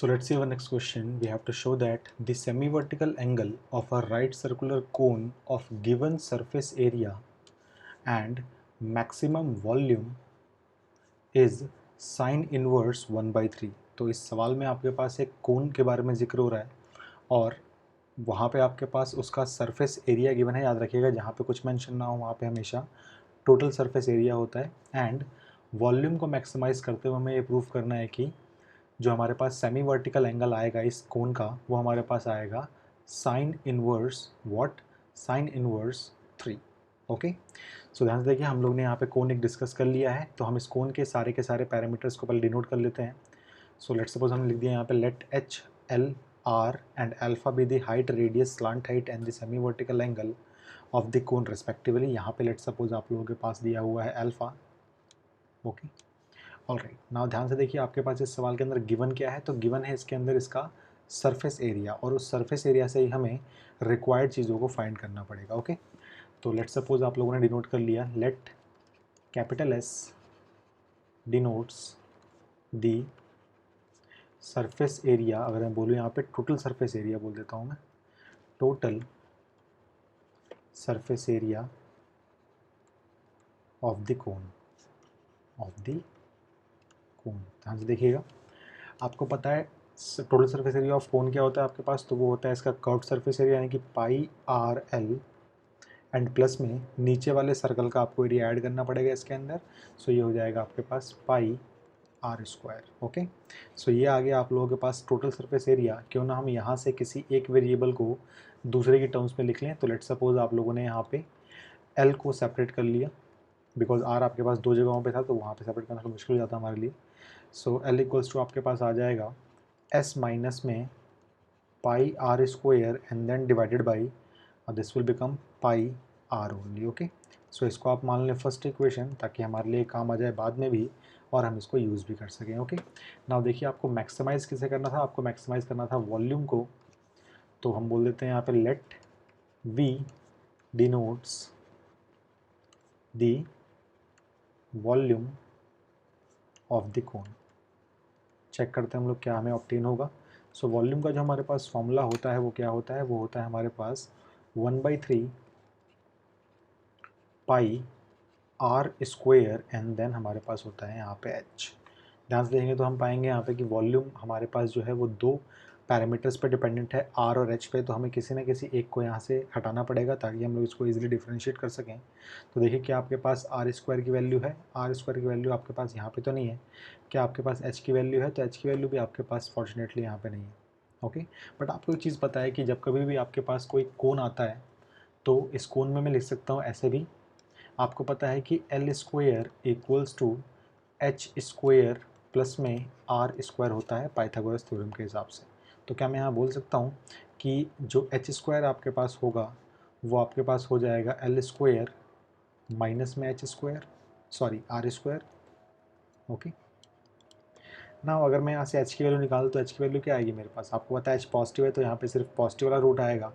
So let's see our next question. We have to show that the semi-vertical angle of a right circular cone of given surface area and maximum volume is sin inverse 1/3। तो इस सवाल में आपके पास एक कोन के बारे में जिक्र हो रहा है और वहाँ पे आपके पास उसका सरफेस एरिया गिवन है। याद रखिएगा, जहाँ पे कुछ मेंशन ना हो वहाँ पे हमेशा टोटल सरफेस एरिया होता है। एंड वॉल्यूम को मैक्सिमाइज़ करते हुए हमें ये प्रूव करना है कि जो हमारे पास सेमी वर्टिकल एंगल आएगा इस कोन का, वो हमारे पास आएगा sine inverse what, sine inverse 3। Okay, so ध्यान से देखिए, हम लोग ने यहाँ पे कोन एक डिस्कस कर लिया है, तो हम इस कोन के सारे पैरामीटर्स को पहले डिनोट कर लेते हैं। सो लेट्स सपोज हमने लिख दिया यहाँ पे let H L R and alpha be the height, radius, slant height and the semi vertical angle of the cone respectively. यहाँ पे लेट्स सपोज आप लोगों के पास दिया हुआ है अल्फा। ओके, ऑलराइट, नाउ ध्यान से देखिए, आपके पास इस सवाल के अंदर गिवन क्या है। तो गिवन है इसके अंदर इसका सरफेस एरिया, और उस सरफेस एरिया से ही हमें रिक्वायर्ड चीज़ों को फाइंड करना पड़ेगा। ओके, तो लेट्स सपोज आप लोगों ने डिनोट कर लिया, let capital S denotes the surface area. अगर मैं बोलूँ यहाँ पे टोटल सरफेस एरिया बोल देता हूँ मैं, total surface area of the cone, of the कोन। ध्यान से देखिएगा, आपको पता है total surface area of cone क्या होता है आपके पास, तो वो होता है इसका कर्व्ड सरफेस एरिया, यानी कि पाई आर एल, एंड प्लस में नीचे वाले सर्कल का आपको एरिया ऐड करना पड़ेगा इसके अंदर। सो ये हो जाएगा आपके पास पाई आर स्क्वायर। ओके, सो ये आ गया आप लोगों के पास टोटल सरफेस एरिया। क्यों ना हम यहाँ से किसी एक वेरिएबल को दूसरे की टर्म्स में लिख लें। तो लेट्स सपोज आप लोगों ने यहाँ पे एल को सेपरेट कर लिया, बिकॉज आर आपके पास दो जगहों पे था, तो वहाँ पे सेपरेट करना थोड़ा मुश्किल हो जाता हमारे लिए। सो एल इक्वल्स टू आपके पास आ जाएगा एस माइनस में pi are square and then divided by, this will become pi r only. Okay, so इसको आप मान लें फर्स्ट इक्वेशन, ताकि हमारे लिए काम आ जाए बाद में भी और हम इसको यूज़ भी कर सकें। ओके, नाउ देखिए, आपको मैक्सिमाइज़ किसे करना था, आपको मैक्सिमाइज़ करना था वॉल्यूम को। तो हम बोल देते हैं यहाँ पे let V denotes the volume of the cone. Check करते हैं हम लोग क्या हमें ऑब्टेन होगा। सो वॉल्यूम का जो हमारे पास फॉर्मूला होता है वो क्या होता है, वो होता है हमारे पास 1/3 pi are square and then हमारे पास होता है यहाँ पे एच। ध्यान से देखेंगे तो हम पाएंगे यहाँ पे कि वॉल्यूम हमारे पास जो है वो दो पैरामीटर्स पे डिपेंडेंट है, आर और एच पे। तो हमें किसी ना किसी एक को यहाँ से हटाना पड़ेगा ताकि हम लोग इसको इजीली डिफरेंशिएट कर सकें। तो देखिए, क्या आपके पास आर स्क्वायर की वैल्यू है, आर स्क्वायर की वैल्यू आपके पास यहाँ पे तो नहीं है। क्या आपके पास एच की वैल्यू है, तो एच की वैल्यू भी आपके पास फॉर्चुनेटली यहाँ पे नहीं है। ओके, बट आपको एक चीज़ पता है कि जब कभी भी आपके पास कोई कोन आता है तो इस कोन में मैं लिख सकता हूँ ऐसे भी। आपको पता है कि L square equals to H square plus में आर स्क्वायर होता है पाइथागोरस थ्योरम के हिसाब से। तो क्या मैं यहाँ बोल सकता हूँ कि जो एच स्क्वायर आपके पास होगा वो आपके पास हो जाएगा एल स्क्वायर माइनस में H square, sorry R square. Okay, ना अगर मैं यहाँ से एच की वैल्यू निकालूँ तो एच की वैल्यू क्या आएगी मेरे पास, आपको पता है एच पॉजिटिव है तो यहाँ पे सिर्फ पॉजिटिव वाला रूट आएगा,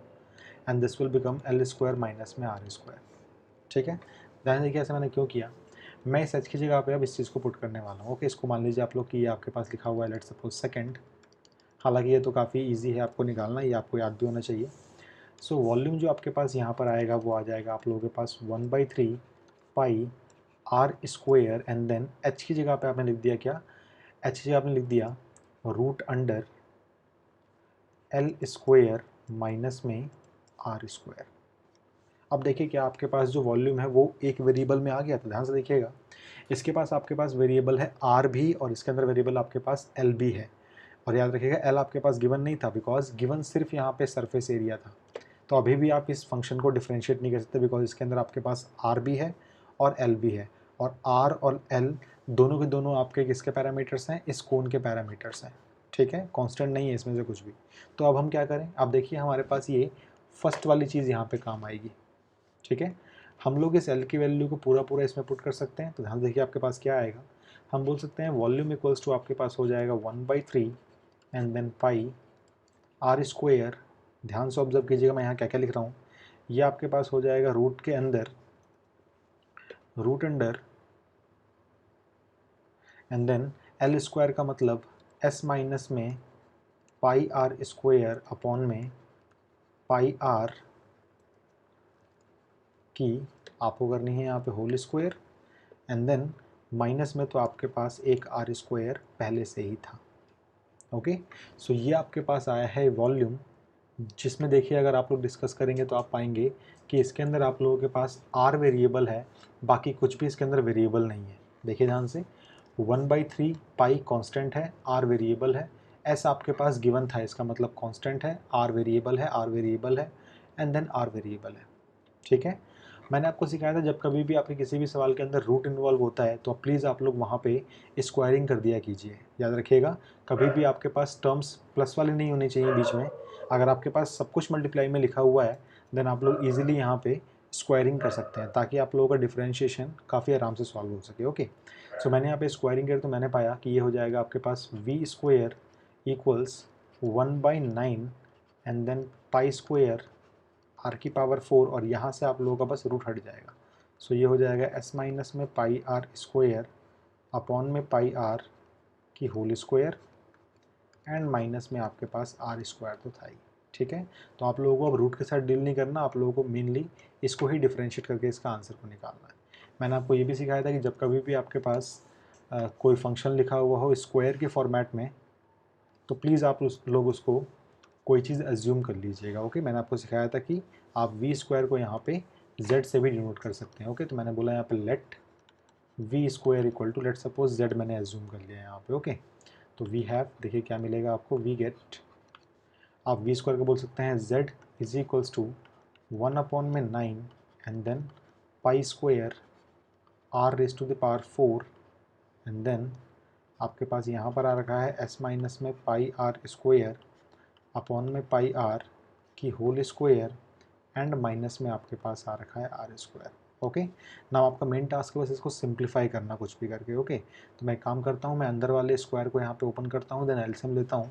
and this will become L square minus में आर स्क्वायर। ठीक है, ध्यान देखिए ऐसा मैंने क्यों किया। मैं इस एच की जगह पे अब इस चीज़ को पुट करने वाला हूँ। ओके, इसको मान लीजिए आप लोग कि ये आपके पास लिखा हुआ है लेट्स सपोज सेकंड। हालांकि ये तो काफ़ी इजी है आपको निकालना, ये आपको याद भी होना चाहिए। सो वॉल्यूम जो आपके पास यहाँ पर आएगा वो आ जाएगा आप लोगों के पास 1/3 pi are square and then H की जगह पे आपने लिख दिया क्या, एच की जगह आपने लिख दिया root under L square minus में आर स्क्वायर। अब देखिए, क्या आपके पास जो वॉल्यूम है वो एक वेरिएबल में आ गया। तो ध्यान से देखिएगा, इसके पास आपके पास वेरिएबल है आर भी और इसके अंदर वेरिएबल आपके पास एल भी है। और याद रखिएगा, एल आपके पास गिवन नहीं था बिकॉज गिवन सिर्फ यहाँ पे सरफेस एरिया था। तो अभी भी आप इस फंक्शन को डिफ्रेंशिएट नहीं कर सकते बिकॉज इसके अंदर आपके पास आर भी है और एल भी है, और आर और एल दोनों के दोनों आपके किसके पैरामीटर्स हैं, इस कोन के पैरामीटर्स हैं। ठीक है, कांस्टेंट नहीं है इसमें से कुछ भी। तो अब हम क्या करें, अब देखिए हमारे पास ये फर्स्ट वाली चीज़ यहाँ पे काम आएगी। ठीक है, हम लोग इस एल की वैल्यू को पूरा पूरा इसमें पुट कर सकते हैं। तो ध्यान देखिए आपके पास क्या आएगा, हम बोल सकते हैं वॉल्यूम इक्वल्स टू आपके पास हो जाएगा 1/3 and then pi are square. ध्यान से ऑब्जर्व कीजिएगा मैं यहाँ क्या क्या लिख रहा हूँ। ये आपके पास हो जाएगा रूट के अंदर, root under and then L square का मतलब एस माइनस में पाई आर स्क्वायर अपॉन में पाई आर की आपको करनी है यहाँ पे whole square, and then minus में तो आपके पास एक आर स्क्वायर पहले से ही था। ओके, सो ये आपके पास आया है वॉल्यूम, जिसमें देखिए अगर आप लोग डिस्कस करेंगे तो आप पाएंगे कि इसके अंदर आप लोगों के पास आर वेरिएबल है, बाकी कुछ भी इसके अंदर वेरिएबल नहीं है। देखिए ध्यान से, 1/3 पाई कांस्टेंट है, आर वेरिएबल है, एस आपके पास गिवन था, इसका मतलब कांस्टेंट है, आर वेरिएबल है, आर वेरिएबल है, एंड देन आर वेरिएबल है। ठीक है, मैंने आपको सिखाया था जब कभी भी आपके किसी भी सवाल के अंदर रूट इन्वॉल्व होता है तो प्लीज़ आप लोग वहाँ पे स्क्वायरिंग कर दिया कीजिए। याद रखिएगा, कभी भी आपके पास टर्म्स प्लस वाले नहीं होने चाहिए बीच में। अगर आपके पास सब कुछ मल्टीप्लाई में लिखा हुआ है देन आप लोग ईजिली यहाँ पे स्क्वायरिंग कर सकते हैं, ताकि आप लोगों का डिफ्रेंशिएशन काफ़ी आराम से सॉल्व हो सके। ओके, सो मैंने यहाँ पे स्क्वायरिंग किया तो मैंने पाया कि ये हो जाएगा आपके पास V square equals 1/9 and then pi square r की पावर 4, और यहाँ से आप लोगों का बस रूट हट जाएगा। सो ये हो जाएगा एस माइनस में पाई आर स्क्वायर अपॉन में पाई आर की होल स्क्वायर, एंड माइनस में आपके पास आर स्क्वायर तो था ही। ठीक है, तो आप लोगों को अब रूट के साथ डील नहीं करना, आप लोगों को मेनली इसको ही डिफ्रेंशिएट करके इसका आंसर को निकालना है। मैंने आपको ये भी सिखाया था कि जब कभी भी आपके पास कोई फंक्शन लिखा हुआ हो स्क्वायर के फॉर्मेट में, तो प्लीज़ आप लोग उसको कोई चीज़ एज्यूम कर लीजिएगा। ओके, मैंने आपको सिखाया था कि आप वी स्क्वायर को यहाँ पे जेड से भी डिनोट कर सकते हैं। ओके, तो मैंने बोला यहाँ पे let V square equal to, let suppose Z मैंने एज्यूम कर लिया यहाँ पे। ओके, तो वी हैव, देखिए क्या मिलेगा आपको, वी गेट, आप वी स्क्वायर को बोल सकते हैं Z is equals to 1/9 and then pi square are raise to the power 4, and then आपके पास यहाँ पर आ रखा है एस माइनस में पाई आर स्क्वायर अपॉन में पाई आर की होल स्क्वायर, एंड माइनस में आपके पास आ रखा है आर स्क्वायर। ओके, ना आपका मेन टास्क है बस इसको सिंप्लीफाई करना कुछ भी करके। ओके, तो मैं एक काम करता हूँ, मैं अंदर वाले स्क्वायर को यहाँ पे ओपन करता हूँ, देन एलसीएम लेता हूँ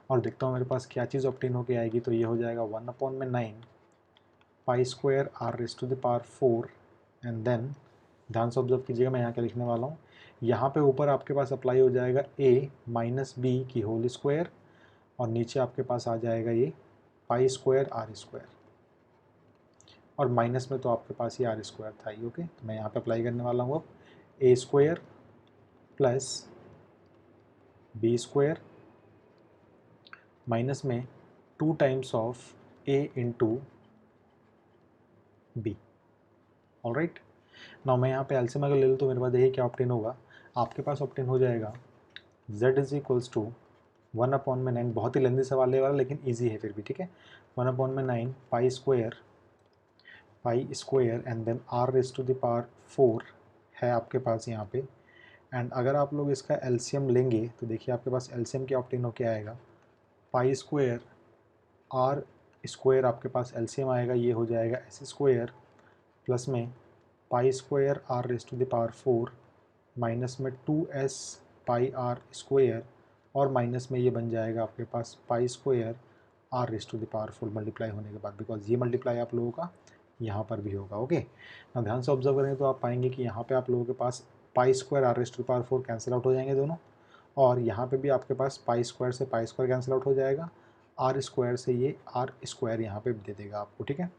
और देखता हूँ मेरे पास क्या चीज़ ऑब्टेन होके आएगी। तो ये हो जाएगा 1/9 pi square are raise to the power 4, and then ध्यान से ऑब्जर्व कीजिएगा मैं यहाँ क्या लिखने वाला हूँ। यहाँ पे ऊपर आपके पास अप्लाई हो जाएगा a माइनस बी की होल स्क्वायर, और नीचे आपके पास आ जाएगा ये पाई स्क्वायर आर स्क्वायर, और माइनस में तो आपके पास ये आर स्क्वायर था ही। ओके, तो मैं यहाँ पे अप्लाई करने वाला हूँ अब A square plus B square minus में 2 times of A into B. Alright, now मैं यहाँ पे एलसीएम अगर ले लूँ तो मेरे पास देखिए क्या ऑप्टेन होगा, आपके पास ऑप्टेन हो जाएगा z इज इक्वल्स टू 1/9, बहुत ही लेंदी सवाल है वाला लेकिन ईजी है फिर भी। ठीक है, 1/9 pi square and then R raise to the power 4 है आपके पास यहाँ पे, एंड अगर आप लोग इसका एलसीएम लेंगे तो देखिए आपके पास एलसीएम क्या ऑप्टेन होके आएगा, पाई स्क्वायर आर स्क्वायर आपके पास एलसीएम आएगा, ये हो जाएगा एस स्क्वायर प्लस में pi square are raise to the power 4 minus में 2s पाई आर स्क्वायर, और माइनस में ये बन जाएगा आपके पास pi square are raise to the power 4 multiply होने के बाद, बिकॉज ये मल्टीप्लाई आप लोगों का यहाँ पर भी होगा। ओके, ना ध्यान से ऑब्जर्व करेंगे तो आप पाएंगे कि यहाँ पे आप लोगों के पास pi square are raise to the power 4 cancel out हो जाएंगे दोनों, और यहाँ पे भी आपके पास पाई स्क्वायर से पाई स्क्वायर कैंसिल आउट हो जाएगा, आर स्क्वायर से ये आर स्क्वायर यहाँ पे दे देगा आपको। ठीक है,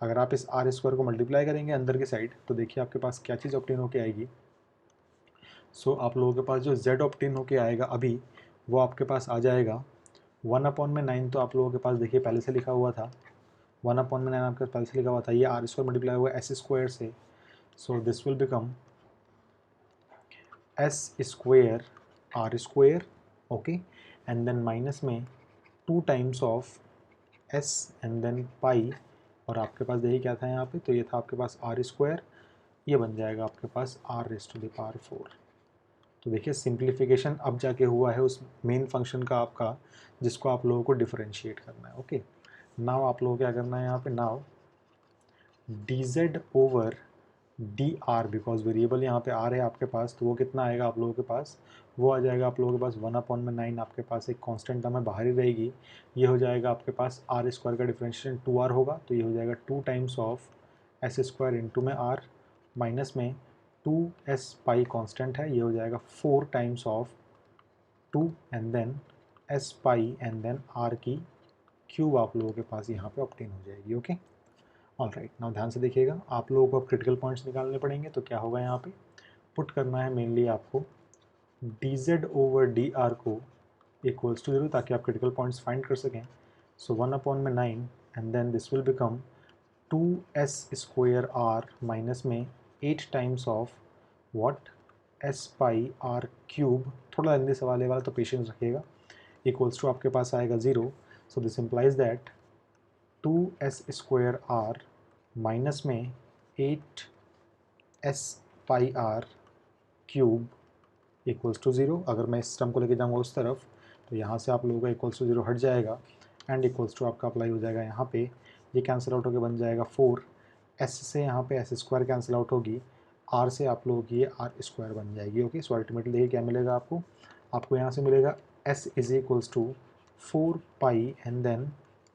अगर आप इस आर स्क्वायर को मल्टीप्लाई करेंगे अंदर की साइड तो देखिए आपके पास क्या चीज़ ऑप्टेन होके आएगी। सो आप लोगों के पास जो z ऑप्टेन होके आएगा अभी वो आपके पास आ जाएगा 1/9, तो आप लोगों के पास देखिए पहले से लिखा हुआ था 1/9 आपके पहले से लिखा हुआ था, ये आर स्क्वायर मल्टीप्लाई हुआ एस स्क्वायर से, so this will become S square r square. Okay, and then minus में 2 times of S and then pi, और आपके पास देखिए क्या था यहाँ पे, तो ये था आपके पास आर स्क्वायर, ये बन जाएगा आपके पास r raise to the power 4। तो देखिए सिंप्लीफिकेशन अब जाके हुआ है उस मेन फंक्शन का आपका, जिसको आप लोगों को डिफरेंशिएट करना है। ओके, नाउ आप लोगों को क्या करना है यहाँ पे, now dz over d are, because variable यहाँ पे आर है आपके पास, तो वो कितना आएगा आप लोगों के पास, वो आ जाएगा आप लोगों के पास 1/9, आपके पास एक कांस्टेंट टर्म है बाहर ही रहेगी, ये हो जाएगा आपके पास आर स्क्वायर का डिफरेंशिएशन 2r होगा, तो ये हो जाएगा 2 times of S square into में आर, माइनस में 2s पाई कांस्टेंट है, ये हो जाएगा 4 times of 2 and then S pi and then R की क्यूब आप लोगों के पास यहाँ पे ऑब्टेन हो जाएगी। Okay, all right. नाउ ध्यान से देखिएगा, आप लोगों को अब क्रिटिकल पॉइंट्स निकालने पड़ेंगे। तो क्या होगा, यहाँ पे पुट करना है मेनली आपको d z over d r को इक्वल्स टू 0 ताकि आप क्रिटिकल पॉइंट्स फाइंड कर सकें। So 1/9 and then this will become 2s² r minus में 8 times of what s pi r cube. थोड़ा लंबी सवाल है वाला, तो पेशेंस रखिएगा। इक्वल्स टू आपके पास आएगा 0। So this implies that 2s² r minus में 8s pi r cube equals to 0। अगर मैं इस टर्म को लेके जाऊँगा उस तरफ, तो यहाँ से आप लोगों का इक्वल्स टू 0 हट जाएगा एंड इक्वल्स टू आपका अप्लाई हो जाएगा यहाँ पे। ये कैंसिल आउट होकर बन जाएगा 4। एस से यहाँ पे s² कैंसिल आउट होगी, आर से आप लोगों की ये r² बन जाएगी। ओके, सो अल्टीमेटली देखिए क्या मिलेगा आपको यहाँ से मिलेगा s is equals to 4 pi and then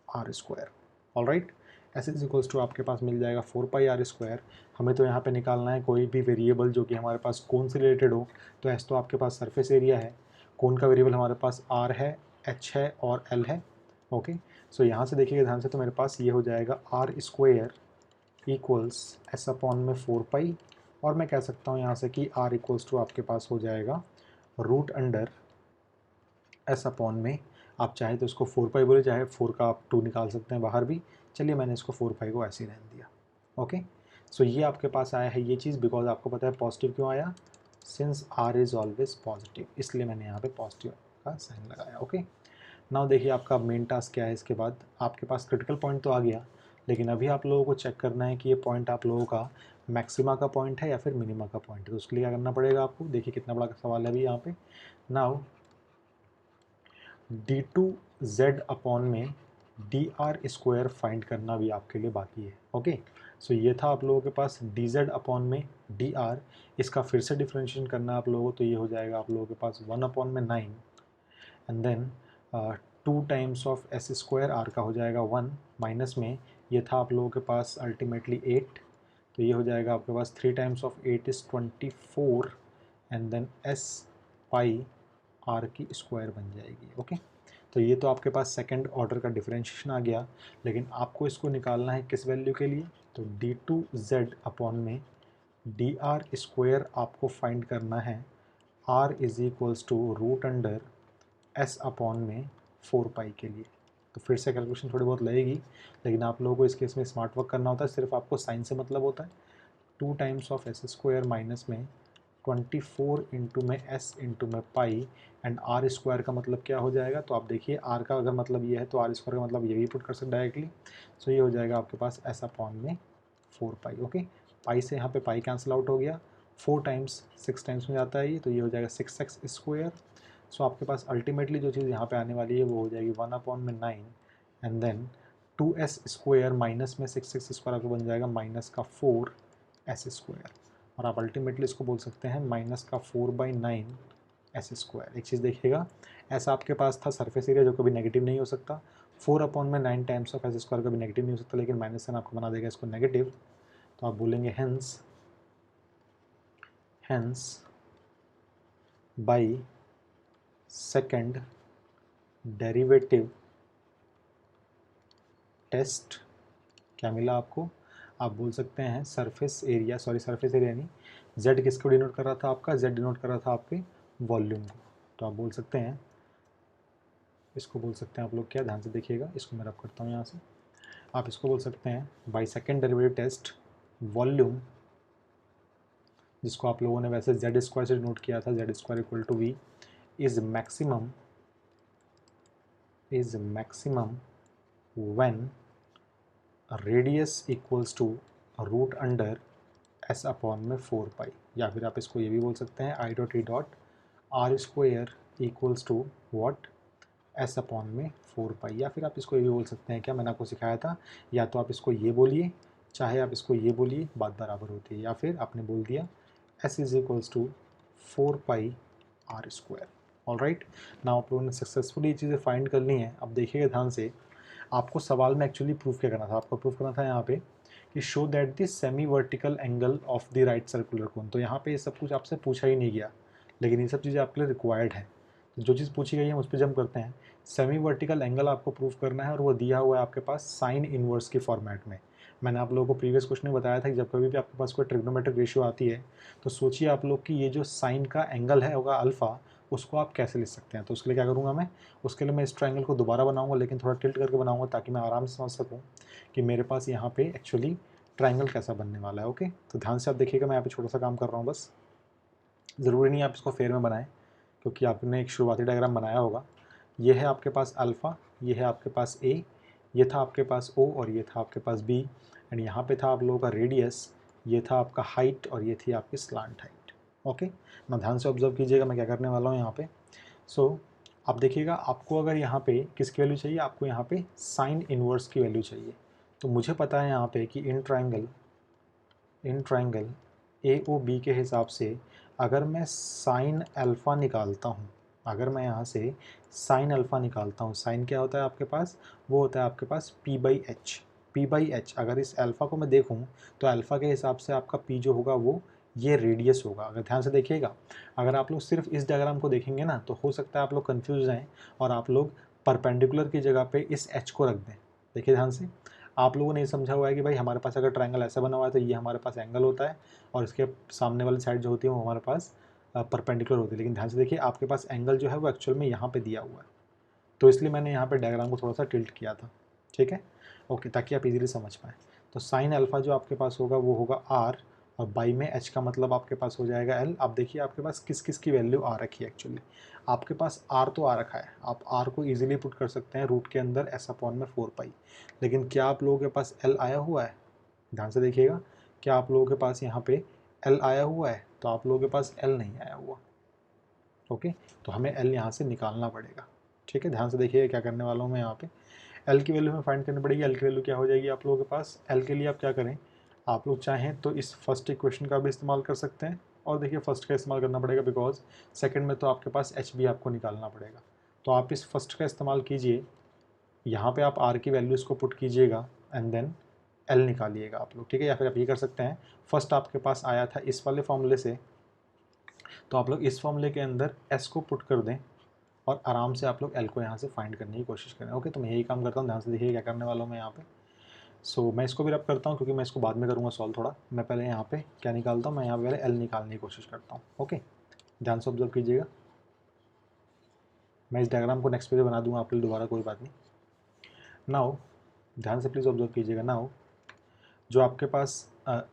r²। All right, s is equals to आपके पास मिल जाएगा 4 पाई r²। हमें तो यहाँ पे निकालना है कोई भी वेरिएबल जो कि हमारे पास कोन से रिलेटेड हो। तो एस तो आपके पास सरफेस एरिया है, कोन का वेरिएबल हमारे पास r है, h है और l है। ओके, सो यहाँ से देखिएगा ध्यान से, तो मेरे पास ये हो जाएगा r² इक्वल्स एस अपॉन में 4 पाई, और मैं कह सकता हूँ यहाँ से कि r इक्वल्स टू आपके पास हो जाएगा रूट अंडर एस अपॉन में, आप चाहे तो इसको 4 पाई बोले, चाहे 4 का आप 2 निकाल सकते हैं बाहर भी। चलिए मैंने इसको 4 पाई को ऐसे ही रहने दिया। ओके, सो ये आपके पास आया है ये चीज़, बिकॉज आपको पता है पॉजिटिव क्यों आया, since r is always positive, इसलिए मैंने यहाँ पे पॉजिटिव का साइन लगाया। ओके, नाउ देखिए आपका मेन टास्क क्या है। इसके बाद आपके पास क्रिटिकल पॉइंट तो आ गया, लेकिन अभी आप लोगों को चेक करना है कि ये पॉइंट आप लोगों का मैक्सिमा का पॉइंट है या फिर मिनिमा का पॉइंट है। तो उसके लिए क्या करना पड़ेगा आपको, देखिए कितना बड़ा सवाल है अभी यहाँ पे। नाउ d2z अपॉन में dr² फाइंड करना भी आपके लिए बाकी है। ओके, सो ये था आप लोगों के पास dz अपॉन में dr। इसका फिर से डिफ्रेंशिएशन करना आप लोगों को, तो ये हो जाएगा आप लोगों के पास 1/9 and then 2 times of s² r का हो जाएगा 1 माइनस में, ये था आप लोगों के पास अल्टीमेटली 8, तो ये हो जाएगा आपके पास 3 times of 8 is 24 and then s pi r की स्क्वायर बन जाएगी। ओके, तो ये तो आपके पास सेकंड ऑर्डर का डिफरेंशिएशन आ गया, लेकिन आपको इसको निकालना है किस वैल्यू के लिए, तो d2z अपॉन में dr² आपको फाइंड करना है r is equals to root under s upon में 4 पाई के लिए। तो फिर से कैलकुलेशन थोड़ी बहुत लगेगी, लेकिन आप लोगों को इस केस में स्मार्ट वर्क करना होता है, सिर्फ आपको साइन से मतलब होता है। 2 टाइम्स ऑफ s² माइनस में 24 इंटू में s इंटू में पाई एंड r² का मतलब क्या हो जाएगा, तो आप देखिए r का अगर मतलब ये है तो r² का मतलब ये भी पुट कर सकते डायरेक्टली। सो ये हो जाएगा आपके पास s अपॉन में 4 पाई। ओके, पाई से यहाँ पे पाई कैंसिल आउट हो गया, 4 टाइम्स 6 टाइम्स में जाता है ये, तो ये हो जाएगा 6x²। सो आपके पास अल्टीमेटली जो चीज़ यहाँ पे आने वाली है वो हो जाएगी 1/9 एंड देन 2s² माइनस में 6x² आपको बन जाएगा माइनस का 4s², और आप अल्टीमेटली इसको बोल सकते हैं माइनस का 4/9 s²। एक चीज़ देखिएगा, ऐसा आपके पास था सरफेस एरिया जो कभी नेगेटिव नहीं हो सकता, 4/9 टाइम्स ऑफ s² कभी नेगेटिव नहीं हो सकता, लेकिन माइनस साइन आपको बना देगा इसको नेगेटिव। तो आप बोलेंगे hence by second derivative test क्या मिला आपको, आप बोल सकते हैं surface area, sorry surface area नहीं, z किसको डिनोट कर रहा था आपका, z डिनोट कर रहा था आपके वॉल्यूम को। तो आप बोल सकते हैं, इसको बोल सकते हैं आप लोग क्या, ध्यान से देखिएगा, इसको मैं रब करता हूँ यहाँ से। आप इसको बोल सकते हैं by second derivative test volume, जिसको आप लोगों ने वैसे z² से डिनोट किया था, z² equal to v is maximum when radius equals to root under s upon में 4 पाई, या फिर आप इसको ये भी बोल सकते हैं I.R² equals to what s upon में 4 पाई, या फिर आप इसको ये भी बोल सकते हैं क्या, मैंने आपको सिखाया था, या तो आप इसको ये बोलिए चाहे आप इसको ये बोलिए, बात बराबर होती है, या फिर आपने बोल दिया s is equals to 4 pi r²। All right, ना आप लोगों ने सक्सेसफुली ये चीज़ें फाइंड कर ली हैं। अब देखिएगा ध्यान से, आपको सवाल में एक्चुअली प्रूफ क्या करना था, आपको प्रूफ करना था यहाँ पे कि show that the semi vertical angle of the right circular cone. तो यहाँ पे ये सब कुछ आपसे पूछा ही नहीं गया, लेकिन ये सब चीज़ें आपके लिए रिक्वायर्ड है। तो जो चीज़ पूछी गई है उस पर जंप करते हैं। सेमी वर्टिकल एंगल आपको प्रूव करना है और वो दिया हुआ है आपके पास साइन इनवर्स की फॉर्मेट में। मैंने आप लोगों को प्रीवियस क्वेश्चन में बताया था कि जब कभी भी आपके पास कोई ट्रिग्नोमेट्रिक रेशियो आती है तो सोचिए आप लोग कि ये जो साइन का एंगल है होगा अल्फ़ा, उसको आप कैसे लिख सकते हैं। तो उसके लिए क्या करूँगा मैं, उसके लिए मैं इस ट्रायंगल को दोबारा बनाऊंगा, लेकिन थोड़ा टिल्ट करके बनाऊंगा ताकि मैं आराम से समझ सकूँ कि मेरे पास यहाँ पे एक्चुअली ट्रायंगल कैसा बनने वाला है। ओके, तो ध्यान से आप देखिएगा, मैं यहाँ पे छोटा सा काम कर रहा हूँ बस। ज़रूरी नहीं आप इसको फेयर में बनाएं, क्योंकि आपने एक शुरुआती डायग्राम बनाया होगा। ये है आपके पास अल्फ़ा, ये है आपके पास ए, ये था आपके पास ओ और ये था आपके पास बी, एंड यहाँ पे था आप लोगों का रेडियस, ये था आपका हाइट और ये थी आपकी स्लांट हाइट। ओके, ना ध्यान से ऑब्जर्व कीजिएगा मैं क्या करने वाला हूँ यहाँ पे। सो आप देखिएगा, आपको अगर यहाँ पे किसकी वैल्यू चाहिए, आपको यहाँ पे साइन इनवर्स की वैल्यू चाहिए। तो मुझे पता है यहाँ पे कि in triangle A O B के हिसाब से अगर मैं साइन अल्फ़ा निकालता हूँ, अगर मैं यहाँ से साइन अल्फ़ा निकालता हूँ, साइन क्या होता है आपके पास, वो होता है आपके पास P by H. P by H, अगर इस अल्फ़ा को मैं देखूँ तो अल्फ़ा के हिसाब से आपका पी जो होगा वो ये रेडियस होगा। अगर ध्यान से देखिएगा, अगर आप लोग सिर्फ इस डायग्राम को देखेंगे ना तो हो सकता है आप लोग कन्फ्यूज जाएँ और आप लोग परपेंडिकुलर की जगह पे इस एच को रख दें। देखिए ध्यान से, आप लोगों ने ये समझा हुआ है कि भाई हमारे पास अगर ट्रायंगल ऐसा बना हुआ है तो ये हमारे पास एंगल होता है और इसके सामने वाली साइड जो होती है वो हमारे पास परपेंडिकुलर होती है। लेकिन ध्यान से देखिए, आपके पास एंगल जो है वो एक्चुअल में यहाँ पे दिया हुआ है, तो इसलिए मैंने यहाँ पे डायग्राम को थोड़ा सा टिल्ट किया था। ठीक है, ओके, ताकि आप इजीली समझ पाएँ। तो साइन अल्फ़ा जो आपके पास होगा वो होगा आर, और बाई में एच का मतलब आपके पास हो जाएगा एल। आप देखिए आपके पास किस किस की वैल्यू आ रखी है एक्चुअली। आपके पास आर तो आ रखा है, आप आर को इजीली पुट कर सकते हैं रूट के अंदर एस अपॉन में 4 पाई। लेकिन क्या आप लोगों के पास एल आया हुआ है? ध्यान से देखिएगा, क्या आप लोगों के पास यहाँ पे एल आया हुआ है? तो आप लोगों के पास एल नहीं आया हुआ। ओके, तो हमें एल यहाँ से निकालना पड़ेगा। ठीक है, ध्यान से देखिएगा क्या करने वाला हूँ मैं यहाँ पे। एल की वैल्यू हमें फाइंड करनी पड़ेगी। एल की वैल्यू क्या हो जाएगी आप लोगों के पास? एल के लिए आप क्या करें, आप लोग चाहें तो इस फर्स्ट इक्वेशन का भी इस्तेमाल कर सकते हैं, और देखिए फर्स्ट का इस्तेमाल करना पड़ेगा बिकॉज सेकंड में तो आपके पास एच भी आपको निकालना पड़ेगा। तो आप इस फर्स्ट का इस्तेमाल कीजिए, यहाँ पे आप आर की वैल्यूज़ को पुट कीजिएगा एंड देन एल निकालिएगा आप लोग। ठीक है, या फिर आप ये कर सकते हैं, फर्स्ट आपके पास आया था इस वाले फॉर्मूले से, तो आप लोग इस फॉर्मूले के अंदर एस को पुट कर दें और आराम से आप लोग एल को यहाँ से फाइंड करने की कोशिश करें। ओके, तो मैं यही काम करता हूँ, ध्यान से देखिए क्या करने वाला हूँ मैं यहाँ पे। सो मैं इसको भी रब करता हूँ क्योंकि मैं इसको बाद में करूँगा सॉल्व थोड़ा। मैं पहले यहाँ पे क्या निकालता हूँ, मैं यहाँ पे पहले एल निकालने की कोशिश करता हूँ। ओके, ध्यान से ऑब्जर्व कीजिएगा। मैं इस डायग्राम को नेक्स्ट पेज पे बना दूंगा आपके लिए दोबारा, कोई बात नहीं। नाउ ध्यान से प्लीज़ ऑब्जर्व कीजिएगा। नाउ जो आपके पास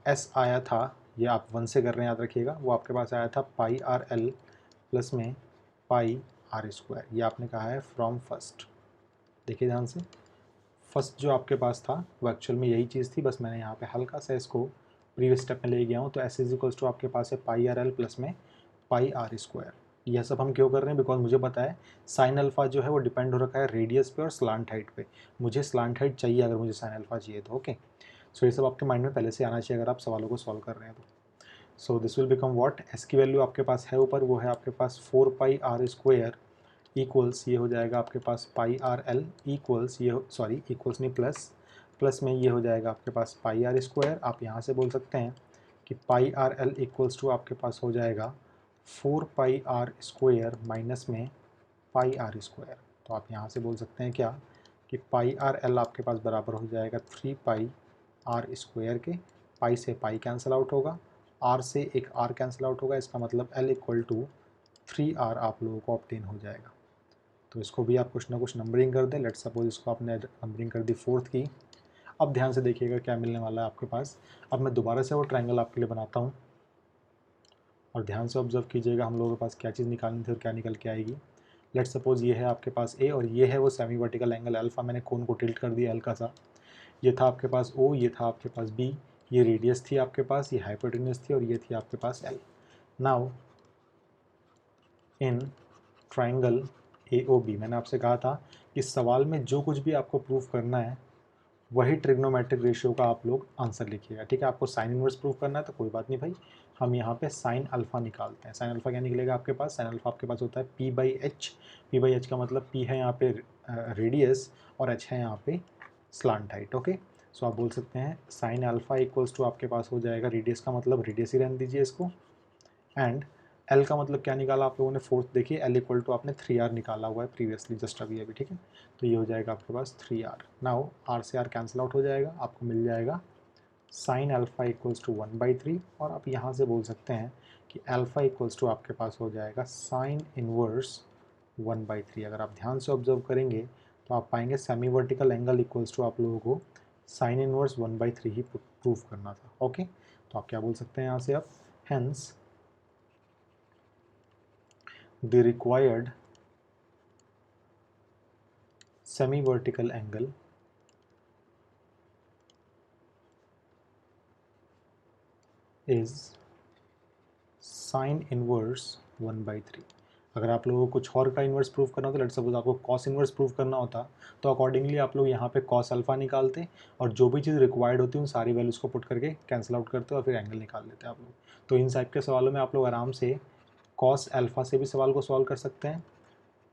एस आया था, ये आप 1 से कर रहे हैं याद रखिएगा, वो आपके पास आया था पाई आर एल प्लस में पाई आर स्क्वायर। ये आपने कहा है फ्रॉम फर्स्ट। देखिए ध्यान से, फर्स्ट जो आपके पास था वो एक्चुअल में यही चीज़ थी, बस मैंने यहाँ पे हल्का सा इसको प्रीवियस स्टेप में ले गया हूँ। तो एस इज इक्वल्स टू आपके पास है पाई आर एल प्लस में पाई आर स्क्वायर। यह सब हम क्यों कर रहे हैं? बिकॉज मुझे पता है साइन अल्फा जो है वो डिपेंड हो रखा है रेडियस पे और स्लांट हाइट पे। मुझे स्लांट हाइट चाहिए अगर मुझे साइन अल्फा चाहिए तो। ओके, सो ये सब आपके माइंड में पहले से आना चाहिए अगर आप सवालों को सॉल्व कर रहे हैं तो। सो this will become what, S की वैल्यू आपके पास है ऊपर, वो है आपके पास 4 पाई आर स्क्वायर इक्वल्स, ये हो जाएगा आपके पास पाई आर एल इक्वल्स, ये सॉरी इक्वल्स नहीं प्लस, प्लस में ये हो जाएगा आपके पास पाई आर स्क्वायर। आप यहाँ से बोल सकते हैं कि पाई आर एल इक्वल्स टू आपके पास हो जाएगा 4 पाई आर स्क्वायर माइनस में पाई आर स्क्वायर। तो आप यहाँ से बोल सकते हैं क्या कि पाई आर एल आपके पास बराबर हो जाएगा 3 पाई आर स्क्वायर के। पाई से पाई कैंसिल आउट होगा, आर से एक आर कैंसिल आउट होगा, इसका मतलब एल इक्वल टू 3r आप लोगों को ऑब्टेन हो जाएगा। तो इसको भी आप कुछ ना कुछ नंबरिंग कर दें। लेट्स सपोज इसको आपने नंबरिंग कर दी 4th की। अब ध्यान से देखिएगा क्या मिलने वाला है आपके पास। अब मैं दोबारा से वो ट्रायंगल आपके लिए बनाता हूँ और ध्यान से ऑब्जर्व कीजिएगा हम लोगों के पास क्या चीज़ निकालनी थी और क्या निकल के आएगी। लेट्स सपोज ये है आपके पास ए और ये है वो सेमी वर्टिकल एंगल अल्फा। मैंने कोन को टिल्ट कर दिया हल्का सा। ये था आपके पास ओ, ये था आपके पास बी, ये रेडियस थी आपके पास, ये हाइपोटेन्यूज थी और ये थी आपके पास L. Now in triangle A O B, मैंने आपसे कहा था कि सवाल में जो कुछ भी आपको प्रूफ करना है वही ट्रिग्नोमेट्रिक रेशियो का आप लोग आंसर लिखिएगा। ठीक है, आपको साइन इनवर्स प्रूफ करना है तो कोई बात नहीं भाई, हम यहाँ पे साइन अल्फा निकालते हैं। साइन अल्फा क्या निकलेगा आपके पास? साइन अल्फा आपके पास होता है P by H. P by H का मतलब पी है यहाँ पे रेडियस और एच है यहाँ पे स्लांट हाइट। ओके, सो आप बोल सकते हैं साइन अल्फा इक्वल्स टू आपके पास हो जाएगा, रेडियस का मतलब रेडियस ही रहने दीजिए इसको, एंड एल का मतलब क्या निकाला आप लोगों ने, फोर्थ देखिए, एल इक्वल टू आपने 3r निकाला हुआ है प्रीवियसली, जस्ट अभी अभी, ठीक है। तो ये हो जाएगा आपके पास 3r। नाउ r से r कैंसिल आउट हो जाएगा, आपको मिल जाएगा साइन अल्फ़ा इक्वल्स टू 1/3, और आप यहाँ से बोल सकते हैं कि अल्फ़ा इक्वल्स टू आपके पास हो जाएगा साइन इनवर्स 1/3। अगर आप ध्यान से ऑब्जर्व करेंगे तो आप पाएंगे semi vertical angle equals to आप लोगों को साइन इनवर्स 1/3 ही प्रूव करना था। ओके, तो आप क्या बोल सकते हैं यहाँ से, आप hence the required semi vertical angle is sine inverse 1/3। अगर आप लोगों को कुछ और का इन्वर्स प्रूव करना होता, लेट सपोज आपको कॉस इन्वर्स प्रूव करना होता, तो अकॉर्डिंगली आप लोग यहाँ पे कॉस अल्फा निकालते और जो भी चीज़ रिक्वायर्ड होती है उन सारी वैल्यूज़ को पुट करके कैंसिल आउट करते और फिर एंगल निकाल लेते आप लोग। तो इन टाइप के सवालों में आप लोग आराम से कॉस अल्फा से भी सवाल को सॉल्व कर सकते हैं,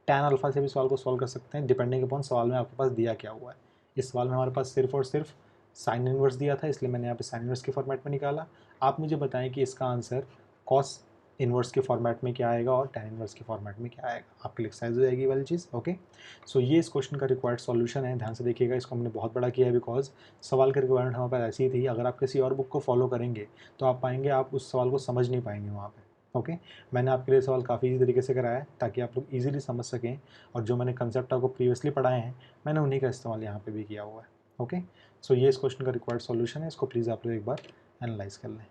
टैन अल्फा से भी सवाल को सॉल्व कर सकते हैं, डिपेंडिंग अपॉन सवाल में आपके पास दिया क्या हुआ है। इस सवाल में हमारे पास सिर्फ और सिर्फ साइन इनवर्स दिया था, इसलिए मैंने यहाँ पे साइन इनवर्स के फॉर्मेट में निकाला। आप मुझे बताएं कि इसका आंसर कॉस इनवर्स के फॉर्मेट में क्या आएगा और टैन इनवर्स के फॉर्मेट में क्या आएगा, आपके लिए एक्सरसाइज हो जाएगी वाली चीज़। ओके, सो ये इस क्वेश्चन का रिक्वायर्ड सॉल्यूशन है, ध्यान से देखिएगा। इसको हमने बहुत बड़ा किया है बिकॉज सवाल की रिक्वायरमेंट हमारे पास ऐसी ही थी। अगर आप किसी और बुक को फॉलो करेंगे तो आप पाएंगे आप उस सवाल को समझ नहीं पाएंगे वहाँ पर। ओके, मैंने आपके लिए सवाल काफ़ी इजी तरीके से कराया है ताकि आप लोग इजीली समझ सकें, और जो मैंने कंसेप्ट आपको प्रीवियसली पढ़ाए हैं मैंने उन्हीं का इस्तेमाल यहाँ पे भी किया हुआ है। ओके, सो ये इस क्वेश्चन का रिक्वायर्ड सॉल्यूशन है, इसको प्लीज़ आप लोग एक बार एनालाइज कर लें।